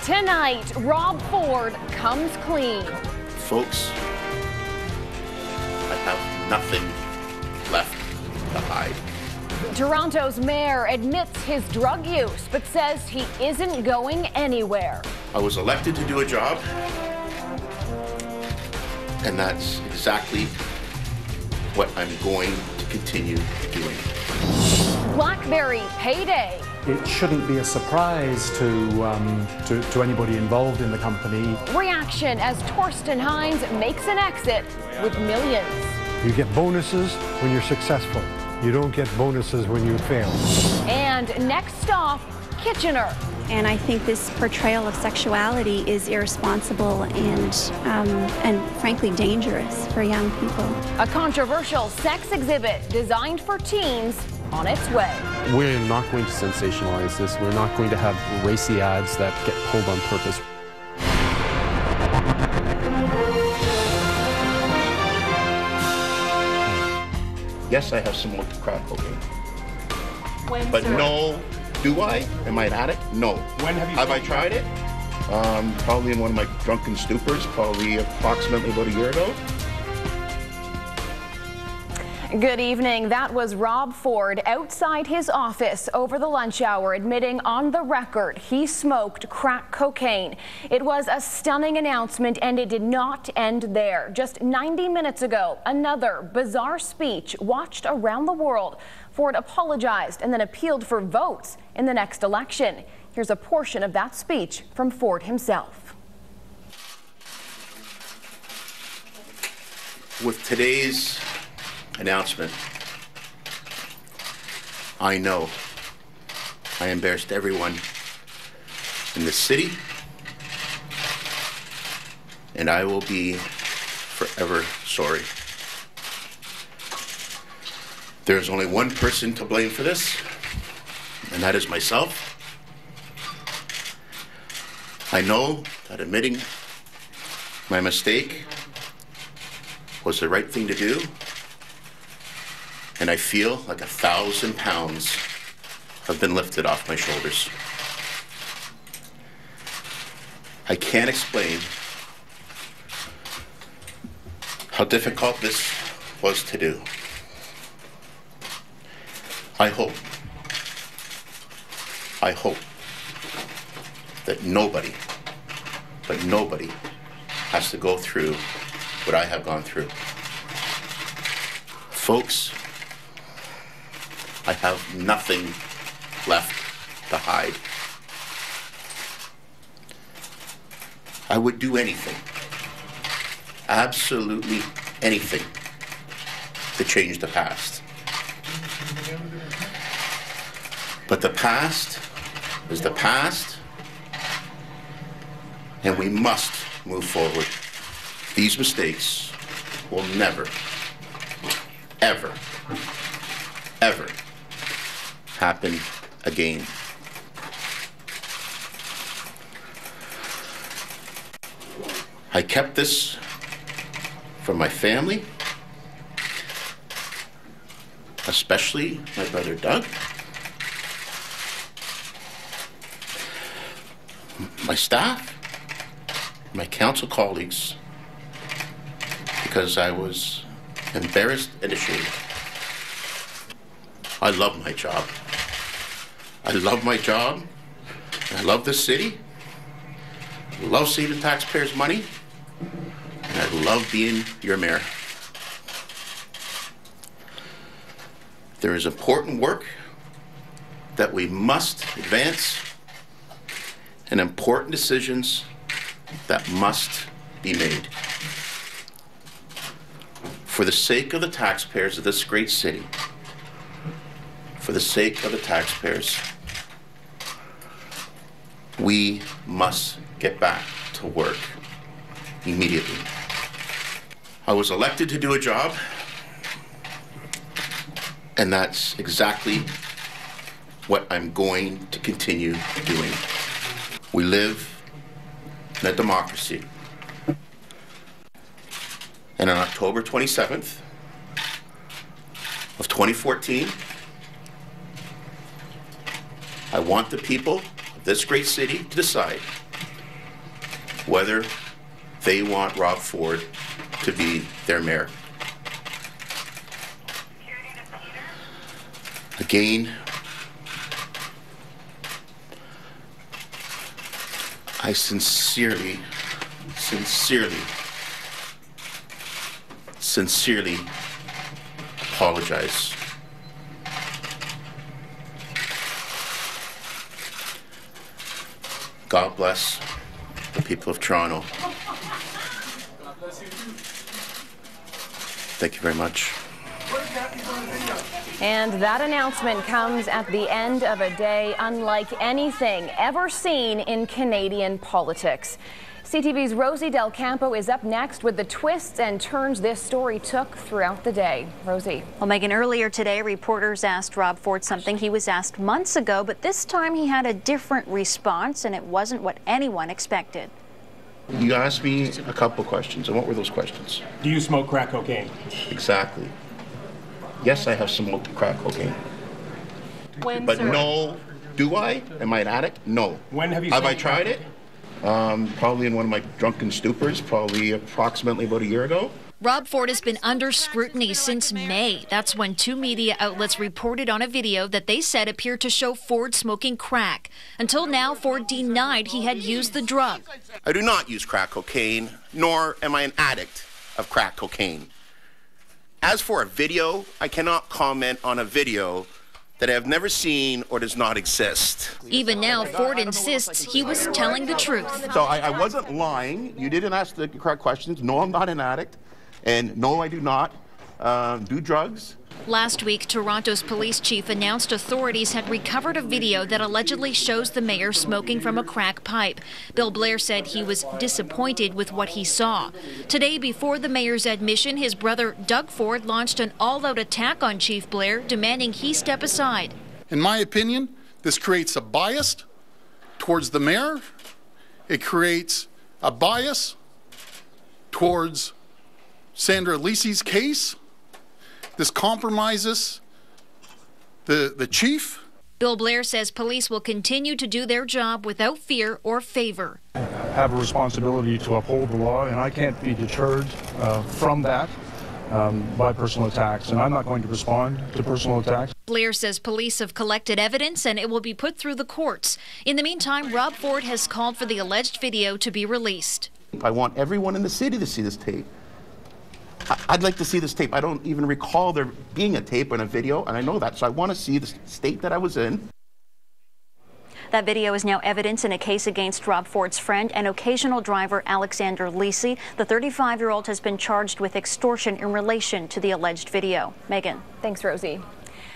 Tonight, Rob Ford comes clean. Folks, I have nothing left to hide. Toronto's mayor admits his drug use, but says he isn't going anywhere. I was elected to do a job, and that's exactly what I'm going to continue doing. Blackberry payday. It shouldn't be a surprise to anybody involved in the company. Reaction as Torsten Hines makes an exit with millions. You get bonuses when you're successful. You don't get bonuses when you fail. And next stop, Kitchener. And I think this portrayal of sexuality is irresponsible and frankly dangerous for young people. A controversial sex exhibit designed for teens on its way. We're not going to sensationalize this. We're not going to have racy ads that get pulled on purpose. Yes, I have smoked crack cocaine. But no, do I? Am I an addict? No. When have you I tried it? Probably in one of my drunken stupors, probably approximately about a year ago. Good evening. That was Rob Ford outside his office over the lunch hour, admitting on the record he smoked crack cocaine. It was a stunning announcement, and it did not end there. Just 90 minutes ago, another bizarre speech watched around the world. Ford apologized and then appealed for votes in the next election. Here's a portion of that speech from Ford himself. With today's announcement, I know I embarrassed everyone in the city, and I will be forever sorry. There's only one person to blame for this, and that is myself. I know that admitting my mistake was the right thing to do, and I feel like 1,000 pounds have been lifted off my shoulders. I can't explain how difficult this was to do. I hope that nobody, but nobody, has to go through what I have gone through. Folks, I have nothing left to hide. I would do anything, absolutely anything, to change the past. But the past is the past, and we must move forward. These mistakes will never, ever, ever happen again. I kept this from my family, especially my brother Doug, my staff, my council colleagues, because I was embarrassed and ashamed. I love my job. I love my job. I love this city. I love saving taxpayers' money. And I love being your mayor. There is important work that we must advance and important decisions that must be made. For the sake of the taxpayers of this great city, for the sake of the taxpayers, we must get back to work immediately. I was elected to do a job, and that's exactly what I'm going to continue doing. We live in a democracy. And on October 27th of 2014, I want the people of this great city to decide whether they want Rob Ford to be their mayor. Again, I sincerely apologize. God bless the people of Toronto. Thank you very much. And that announcement comes at the end of a day unlike anything ever seen in Canadian politics. CTV's Rosie Del Campo is up next with the twists and turns this story took throughout the day. Rosie. Well, Megan, earlier today, reporters asked Rob Ford something he was asked months ago, but this time he had a different response, and it wasn't what anyone expected. You asked me a couple questions, and what were those questions? Do you smoke crack cocaine? Exactly. Yes, I have smoked crack cocaine. When, but sir? No, do I? Am I an addict? No. When have you Have I tried it? Probably in one of my drunken stupors, probably approximately about a year ago. Rob Ford has been under scrutiny since May. That's when 2 media outlets reported on a video that they said appeared to show Ford smoking crack. Until now, Ford denied he had used the drug. I do not use crack cocaine, nor am I an addict of crack cocaine. As for a video, I cannot comment on a video that I have never seen or does not exist. Even now, Ford insists he was telling the truth. So I wasn't lying. You didn't ask the correct questions. No, I'm not an addict. And no, I do not do drugs. Last week, Toronto's police chief announced authorities had recovered a video that allegedly shows the mayor smoking from a crack pipe. Bill Blair said he was disappointed with what he saw. Today, before the mayor's admission, his brother Doug Ford launched an all-out attack on Chief Blair, demanding he step aside. In my opinion, this creates a bias towards the mayor. It creates a bias towards Sandra Lisi's case. This compromises the chief. Bill Blair says police will continue to do their job without fear or favor. I have a responsibility to uphold the law, and I can't be deterred from that by personal attacks, and I'm not going to respond to personal attacks. Blair says police have collected evidence and it will be put through the courts. In the meantime, Rob Ford has called for the alleged video to be released. I want everyone in the city to see this tape. I'd like to see this tape. I don't even recall there being a tape and a video, and I know that, so I want to see the state that I was in. That video is now evidence in a case against Rob Ford's friend and occasional driver Alexander Lisi. The 35-year-old has been charged with extortion in relation to the alleged video. Megan. Thanks, Rosie.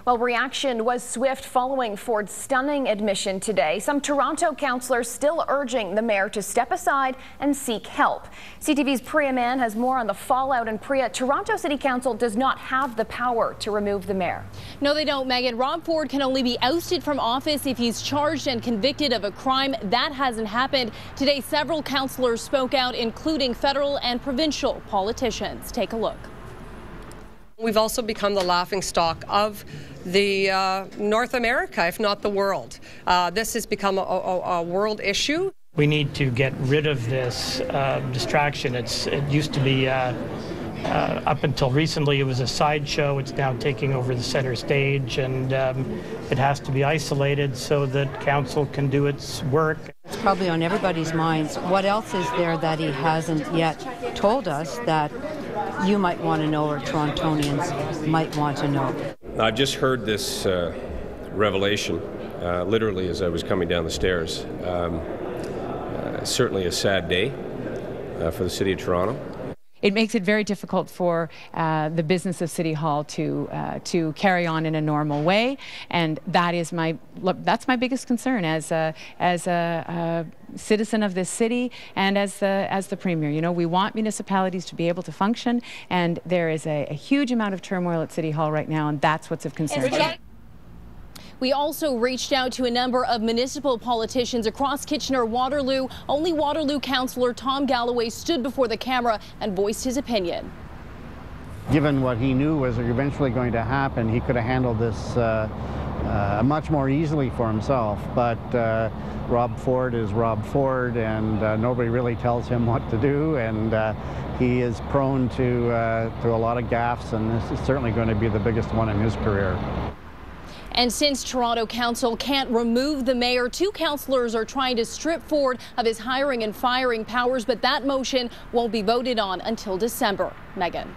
Well, reaction was swift following Ford's stunning admission today. Some Toronto councillors still urging the mayor to step aside and seek help. CTV's Priya Mann has more on the fallout. And Priya, Toronto City Council does not have the power to remove the mayor. No, they don't, Megan. Rob Ford can only be ousted from office if he's charged and convicted of a crime. That hasn't happened. Today, several councillors spoke out, including federal and provincial politicians. Take a look. We've also become the laughingstock of the North America, if not the world. This has become a world issue. We need to get rid of this distraction. It used to be, up until recently, it was a sideshow. It's now taking over the center stage, and it has to be isolated so that council can do its work. It's probably on everybody's minds. What else is there that he hasn't yet told us that you might want to know, or Torontonians might want to know? I've just heard this revelation, literally as I was coming down the stairs. Certainly a sad day for the City of Toronto. It makes it very difficult for the business of City Hall to carry on in a normal way, and that's my biggest concern as a citizen of this city and as the Premier. You know, we want municipalities to be able to function, and there is a huge amount of turmoil at City Hall right now, and that's what's of concern. We also reached out to a number of municipal politicians across Kitchener-Waterloo. Only Waterloo councillor Tom Galloway stood before the camera and voiced his opinion. Given what he knew was eventually going to happen, he could have handled this much more easily for himself. But Rob Ford is Rob Ford, and nobody really tells him what to do, and he is prone to a lot of gaffes, and this is certainly going to be the biggest one in his career. And since Toronto Council can't remove the mayor, 2 councillors are trying to strip Ford of his hiring and firing powers, but that motion won't be voted on until December. Megan.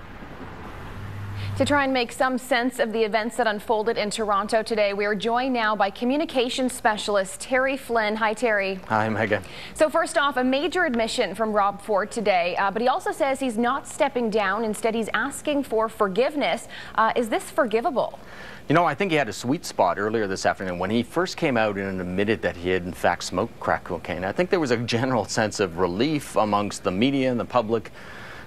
To try and make some sense of the events that unfolded in Toronto today, we are joined now by communications specialist Terry Flynn. Hi, Terry. Hi, Megan. So first off, a major admission from Rob Ford today, but he also says he's not stepping down. Instead, he's asking for forgiveness. Is this forgivable? You know, I think he had a sweet spot earlier this afternoon when he first came out and admitted that he had in fact smoked crack cocaine. I think there was a general sense of relief amongst the media and the public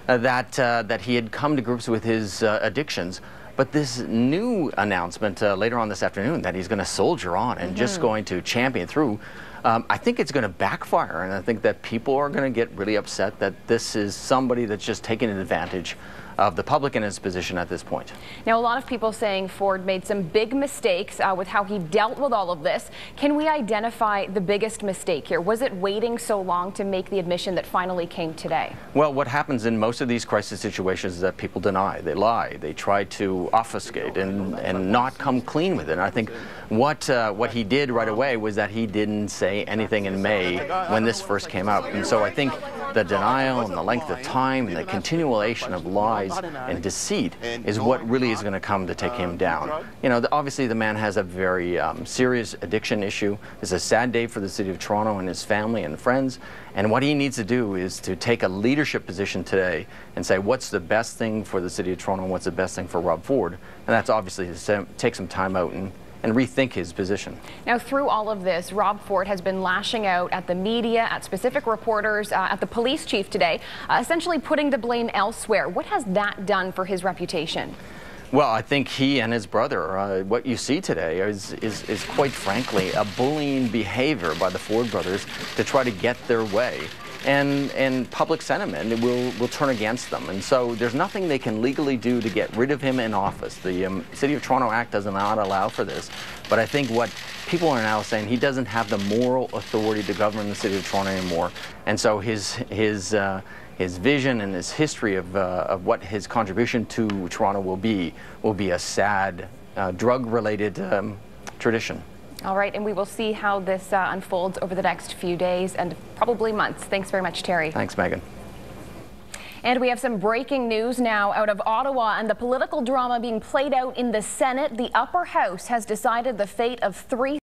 that he had come to grips with his addictions. But this new announcement later on this afternoon that he's going to soldier on and just going to champion through, I think it's going to backfire, and I think that people are going to get really upset that this is somebody that's just taking advantage of the public in his position at this point. Now, a lot of people saying Ford made some big mistakes with how he dealt with all of this. Can we identify the biggest mistake here? Was it waiting so long to make the admission that finally came today? Well, what happens in most of these crisis situations is that people deny, they lie, they try to obfuscate and not come clean with it. And I think what he did right away was that he didn't say anything in May when this first came out. And so I think the denial and the length of time and the continuation of lies and deceit is what really is going to come to take him down. You know, obviously the man has a very serious addiction issue. It's a sad day for the city of Toronto and his family and friends. And what he needs to do is to take a leadership position today and say what's the best thing for the city of Toronto and what's the best thing for Rob Ford. And that's obviously to take some time out and rethink his position. Now, through all of this, Rob Ford has been lashing out at the media, at specific reporters, at the police chief today, essentially putting the blame elsewhere. What has that done for his reputation? Well, I think he and his brother, what you see today is quite frankly a bullying behavior by the Ford brothers to try to get their way. And public sentiment will turn against them. And so there's nothing they can legally do to get rid of him in office. The City of Toronto Act does not allow for this. But I think what people are now saying, he doesn't have the moral authority to govern the City of Toronto anymore. And so his vision and his history of what his contribution to Toronto will be a sad drug-related tradition. All right, and we will see how this unfolds over the next few days and probably months. Thanks very much, Terry. Thanks, Megan. And we have some breaking news now out of Ottawa and the political drama being played out in the Senate. The upper house has decided the fate of 3